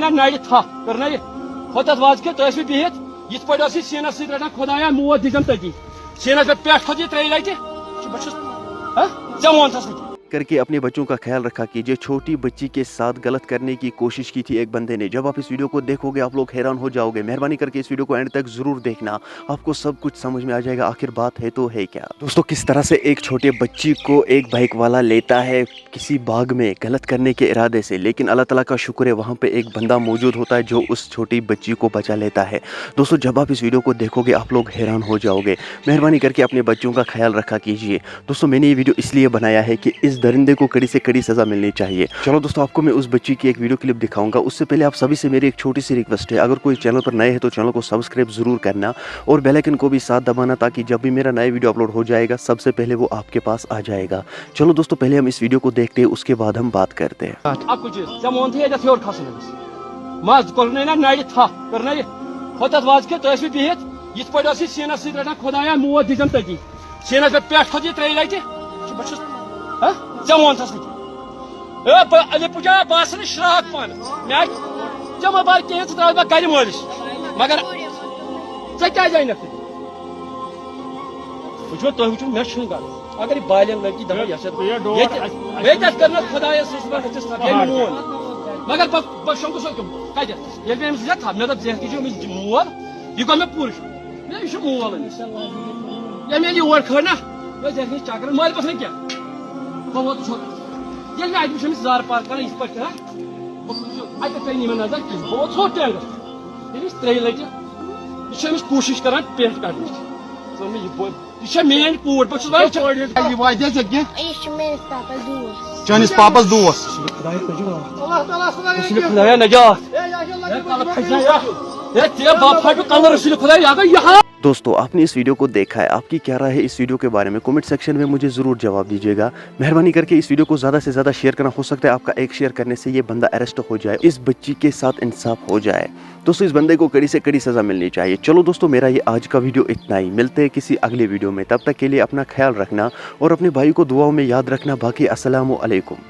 ना नड़ थप कर खोत वाज के तुम बिहित यथ पे सीनस सत रटान खुदाया मोत दिजम तती सीनस पे पेट खोत त्रे लटि चे वोन करके अपने बच्चों का ख्याल रखा कीजिए। छोटी बच्ची के साथ गलत करने की कोशिश की थी एक बंदे ने। जब आप इस वीडियो को देखोगे आप लोग हैरान हो जाओगे। मेहरबानी करके इस वीडियो को एंड तक जरूर देखना, आपको सब कुछ समझ में आ जाएगा आखिर बात है तो है क्या। दोस्तों किस तरह से एक छोटे बच्ची को एक बाइक वाला लेता है किसी बाग में गलत करने के इरादे से, लेकिन अल्लाह ताला का शुक्र है वहाँ पे एक बंदा मौजूद होता है जो उस छोटी बच्ची को बचा लेता है। दोस्तों जब आप इस वीडियो को देखोगे आप लोग हैरान हो जाओगे। मेहरबानी करके अपने बच्चों का ख्याल रखा कीजिए। दोस्तों मैंने ये वीडियो इसलिए बनाया है कि इस दरिंदे को कड़ी से कड़ी सजा मिलनी चाहिए। चलो दोस्तों आपको मैं उस बच्ची की एक वीडियो क्लिप दिखाऊंगा। उससे पहले आप सभी से मेरी एक छोटी सी रिक्वेस्ट है, अगर कोई चैनल पर नए हैं तो चैनल को सब्सक्राइब जरूर करना और बेल आइकन को भी साथ दबाना ताकि जब भी मेरा नया वीडियो अपलोड हो जाएगा सबसे पहले वो आपके पास आ जाएगा। चलो दोस्तों पहले हम इस वीडियो को देखते हैं, उसके बाद हम बात करते हैं। चे वोन पुजा बस श्राक पान चे मे बार कहें त्रा गर मलिस मगर ऐ क्या जाए ना वो तुम वो मे गर अगर बालियन लड़की दपा कर खुदायस मोल मगर बह शंकुस कत ये मे मे दप मोल यह गो मे पूर यह मोल ये मे योर खड़ ना चक्र माल बस क्या बह वोत ये मैं अत जार पार कर पे पे मे नजर कह बह वो टेंगस त्रे लटि यह कोशिश कर पेट कड़ यह मेन कूर चनिस पापस दोस्त खुदाया नजात कलर खुदाया दोस्तों आपने इस वीडियो को देखा है, आपकी क्या राय है इस वीडियो के बारे में कमेंट सेक्शन में मुझे ज़रूर जवाब दीजिएगा। मेहरबानी करके इस वीडियो को ज़्यादा से ज़्यादा शेयर करना, हो सकता है आपका एक शेयर करने से ये बंदा अरेस्ट हो जाए, इस बच्ची के साथ इंसाफ हो जाए। दोस्तों इस बंदे को कड़ी से कड़ी सज़ा मिलनी चाहिए। चलो दोस्तों मेरा ये आज का वीडियो इतना ही, मिलते हैं किसी अगले वीडियो में, तब तक के लिए अपना ख्याल रखना और अपने भाई को दुआओं में याद रखना। बाकी अस्सलामु अलैकुम।